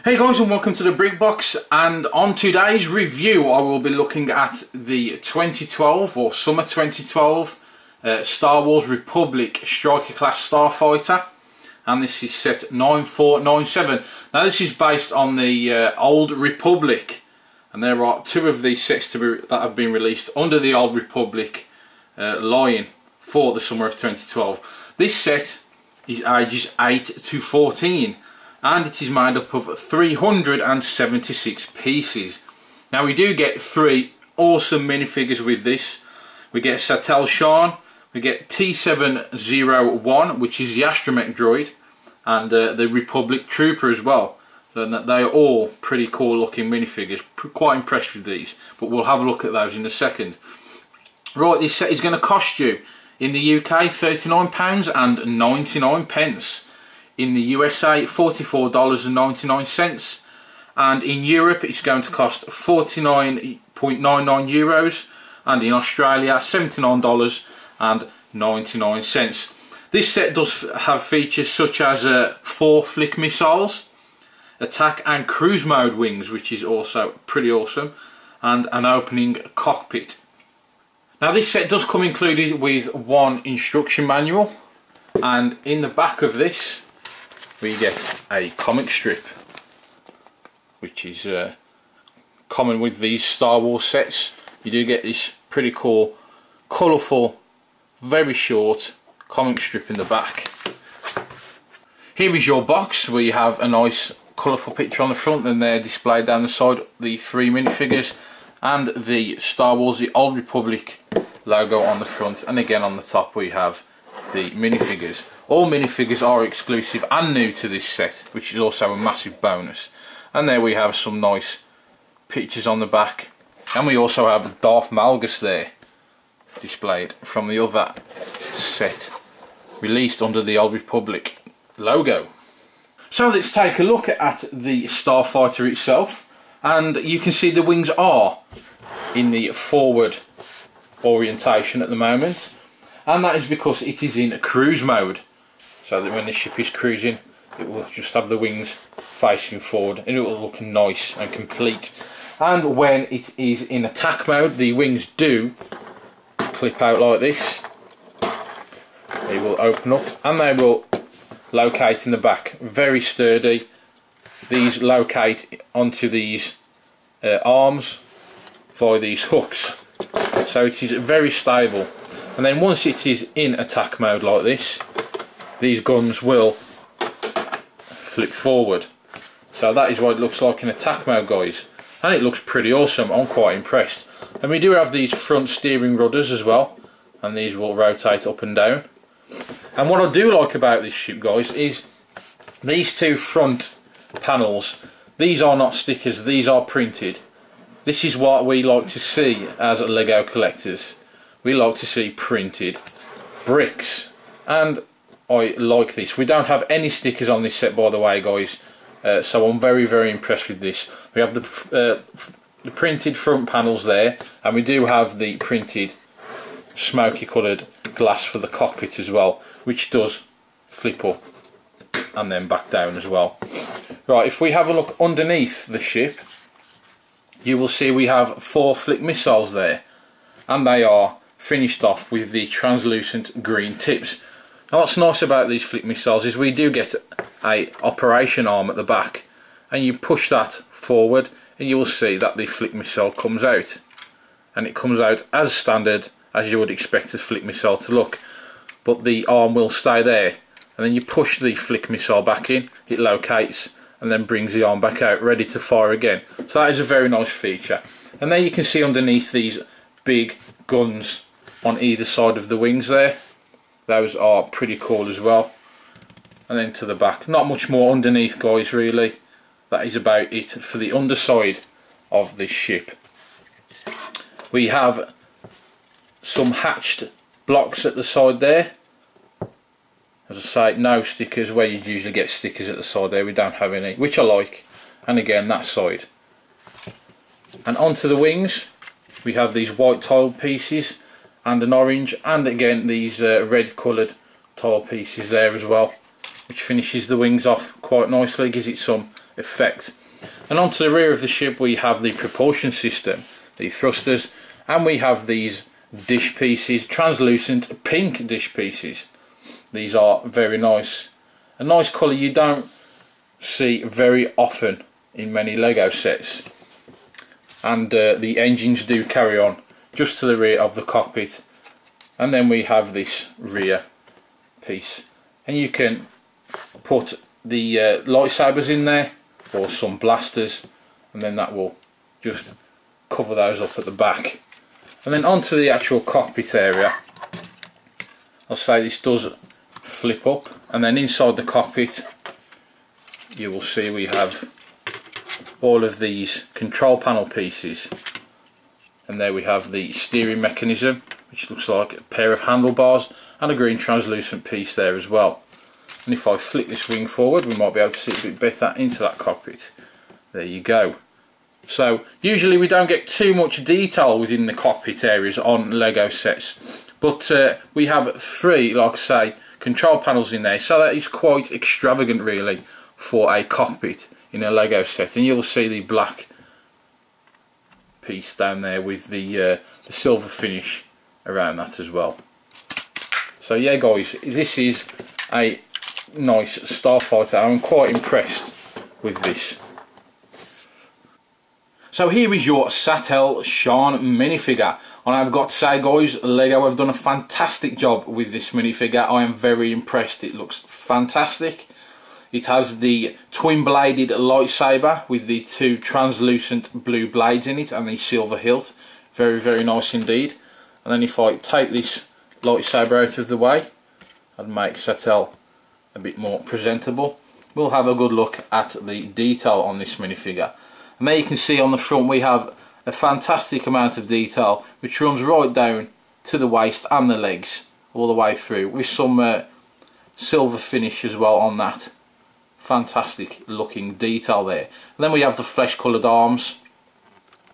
Hey guys, and welcome to the Brick Box, and on today's review I will be looking at the 2012 or summer 2012 Star Wars Republic Striker class Starfighter, and this is set 9497. Now this is based on the Old Republic, and there are two of these sets that have been released under the Old Republic line for the summer of 2012. This set is ages 8 to 14. And it is made up of 376 pieces. Now we do get three awesome minifigures with this. We get Satele Shan, we get T701, which is the astromech droid, and the Republic Trooper as well. So they are all pretty cool looking minifigures. Quite impressed with these, but we'll have a look at those in a second. Right, this set is going to cost you in the UK £39.99. In the USA, $44.99, and in Europe it's going to cost 49.99 euros, and in Australia $79.99. This set does have features such as 4 flick missiles, attack and cruise mode wings, which is also pretty awesome, and an opening cockpit. Now this set does come included with one instruction manual, and in the back of this we get a comic strip, which is common with these Star Wars sets. You do get this pretty cool, colourful, very short comic strip in the back. Here is your box, where you have a nice colourful picture on the front, and they're displayed down the side, the 3 minifigures, and the Star Wars, the Old Republic logo on the front, and again on the top we have the minifigures. All minifigures are exclusive and new to this set, which is also a massive bonus. And there we have some nice pictures on the back, and we also have Darth Malgus there displayed from the other set released under the Old Republic logo. So let's take a look at the Starfighter itself, and you can see the wings are in the forward orientation at the moment, and that is because it is in cruise mode. So that when the ship is cruising, it will just have the wings facing forward, and it will look nice and complete. And when it is in attack mode, the wings do clip out like this. They will open up and they will locate in the back. Very sturdy. These locate onto these arms via these hooks. So it is very stable. And then once it is in attack mode like this, these guns will flip forward. So that is what it looks like in attack mode, guys, and it looks pretty awesome. I'm quite impressed. And we do have these front steering rudders as well, and these will rotate up and down. And what I do like about this ship, guys, is these 2 front panels. These are not stickers, these are printed. This is what we like to see as Lego collectors. We like to see printed bricks, and I like this. We don't have any stickers on this set, by the way, guys, so I'm very impressed with this. We have the printed front panels there, and we do have the printed smoky coloured glass for the cockpit as well, which does flip up and then back down as well. Right, if we have a look underneath the ship, you will see we have 4 flick missiles there, and they are finished off with the translucent green tips. Now what's nice about these flick missiles is we do get a operation arm at the back, and you push that forward and you will see that the flick missile comes out, and it comes out as standard as you would expect a flick missile to look, but the arm will stay there, and then you push the flick missile back in, it locates and then brings the arm back out ready to fire again. So that is a very nice feature. And there you can see underneath these big guns on either side of the wings there. Those are pretty cool as well. And then to the back, not much more underneath, guys, really. That is about it for the underside of this ship. We have some hatched blocks at the side there. As I say, no stickers where you'd usually get stickers at the side there. We don't have any, which I like. And again, that side. And onto the wings, we have these white tiled pieces and an orange, and again these red coloured tile pieces there as well, which finishes the wings off quite nicely, gives it some effect. And onto the rear of the ship we have the propulsion system, the thrusters, and we have these dish pieces, translucent pink dish pieces. These are very nice, a nice colour you don't see very often in many Lego sets. And the engines do carry on just to the rear of the cockpit, and then we have this rear piece, and you can put the lightsabers in there or some blasters, and then that will just cover those up at the back. And then onto the actual cockpit area, I'll say this does flip up, and then inside the cockpit you will see we have all of these control panel pieces, and there we have the steering mechanism, which looks like a pair of handlebars, and a green translucent piece there as well. And if I flick this wing forward, we might be able to see a bit better into that cockpit. There you go. So usually we don't get too much detail within the cockpit areas on Lego sets, but we have 3, like I say, control panels in there, so that is quite extravagant really for a cockpit in a Lego set. And you'll see the black piece down there with the silver finish around that as well. So yeah guys, this is a nice Starfighter. I'm quite impressed with this. So here is your Satele Shan minifigure, and I've got to say guys, Lego have done a fantastic job with this minifigure. I am very impressed. It looks fantastic. It has the twin bladed lightsaber with the 2 translucent blue blades in it and the silver hilt. Very, very nice indeed. And then if I take this lightsaber out of the way and make Satele a bit more presentable, we'll have a good look at the detail on this minifigure. And there you can see on the front we have a fantastic amount of detail which runs right down to the waist and the legs all the way through, with some silver finish as well on that. Fantastic looking detail there. And then we have the flesh coloured arms,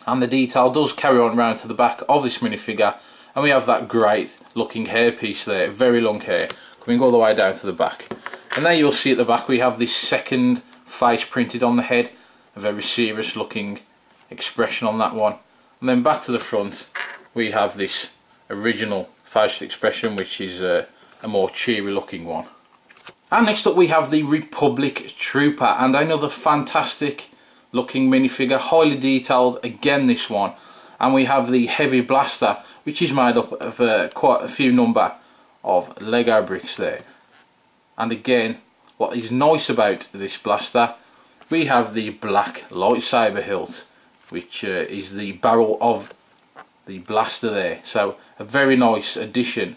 and the detail does carry on round to the back of this minifigure, and we have that great looking hairpiece there, very long hair, coming all the way down to the back. And there you'll see at the back we have this second face printed on the head, a very serious looking expression on that one. And then back to the front we have this original facial expression, which is a more cheery looking one. And next up we have the Republic Trooper, and another fantastic looking minifigure, highly detailed again this one. And we have the heavy blaster, which is made up of quite a few number of Lego bricks there. And again, what is nice about this blaster, we have the black lightsaber hilt, which is the barrel of the blaster there. So a very nice addition.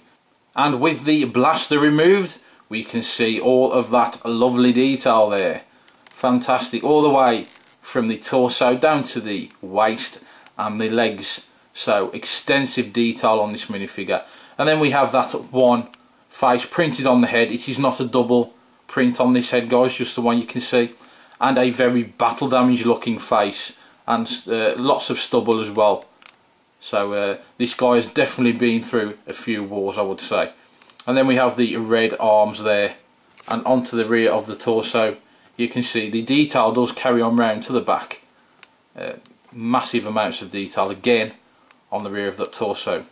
And with the blaster removed, we can see all of that lovely detail there. Fantastic, all the way from the torso down to the waist and the legs. So extensive detail on this minifigure. And then we have that one face printed on the head. It is not a double print on this head guys, just the one you can see. And a very battle damaged looking face, and lots of stubble as well. So this guy has definitely been through a few wars, I would say. And then we have the red arms there, and onto the rear of the torso you can see the detail does carry on round to the back. Massive amounts of detail again on the rear of that torso.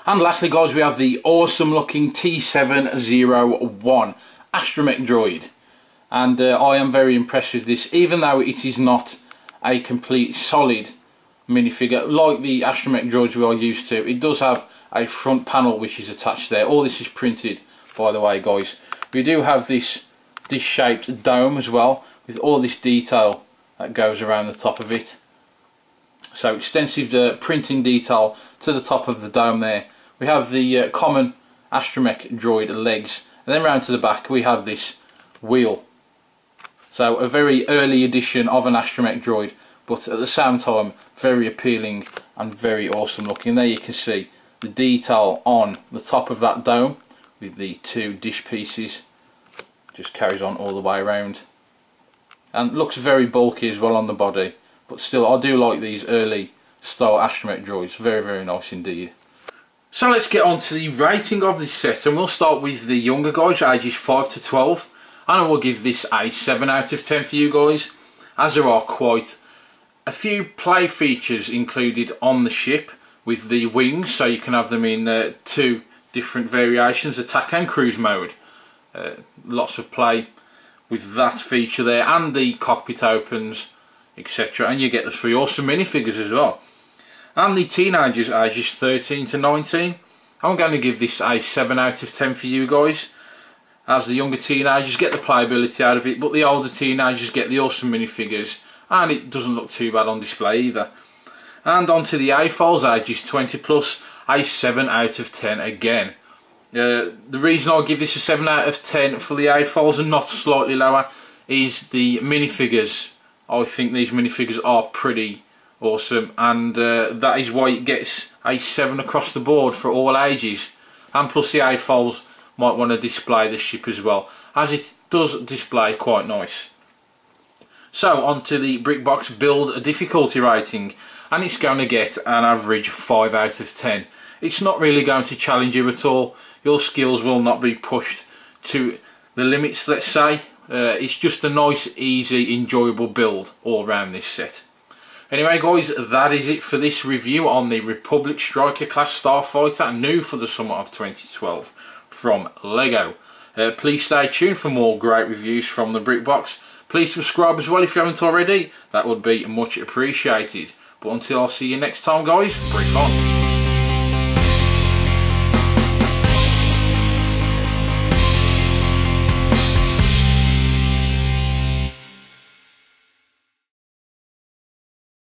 And lastly guys, we have the awesome looking T701 astromech droid, and I am very impressed with this, even though it is not a complete solid minifigure like the astromech droids we are used to. It does have a front panel which is attached there. All this is printed, by the way guys. We do have this shaped dome as well, with all this detail that goes around the top of it. So extensive printing detail to the top of the dome there. We have the common astromech droid legs, and then round to the back we have this wheel. So a very early edition of an astromech droid, but at the same time very appealing and very awesome looking. And there you can see the detail on the top of that dome with the 2 dish pieces. Just carries on all the way around, and looks very bulky as well on the body, but still I do like these early style astromech droids. Very, very nice indeed. So let's get on to the rating of this set, and we'll start with the younger guys, ages 5 to 12, and I will give this a 7 out of 10 for you guys. as there are quite a few play features included on the ship with the wings, so you can have them in 2 different variations, attack and cruise mode. Lots of play with that feature there, and the cockpit opens, etc. And you get the 3 awesome minifigures as well. And the teenagers ages 13 to 19, I'm going to give this a 7 out of 10 for you guys, as the younger teenagers get the playability out of it, but the older teenagers get the awesome minifigures, and it doesn't look too bad on display either. And on to the AFOLs ages 20 plus, a 7 out of 10 again. The reason I give this a 7 out of 10 for the AFOLs and not slightly lower is the minifigures. I think these minifigures are pretty awesome, and that is why it gets a 7 across the board for all ages. And plus the AFOLs might want to display the ship as well, as it does display quite nice. So on to the BrickBox build difficulty rating, and it's going to get an average 5 out of 10. It's not really going to challenge you at all. Your skills will not be pushed to the limits, let's say. It's just a nice, easy, enjoyable build all around this set. Anyway guys, that is it for this review on the Republic Striker class Starfighter, new for the summer of 2012 from LEGO. Please stay tuned for more great reviews from the BrickBox. Please subscribe as well if you haven't already. That would be much appreciated. But until I see you next time guys, brick on.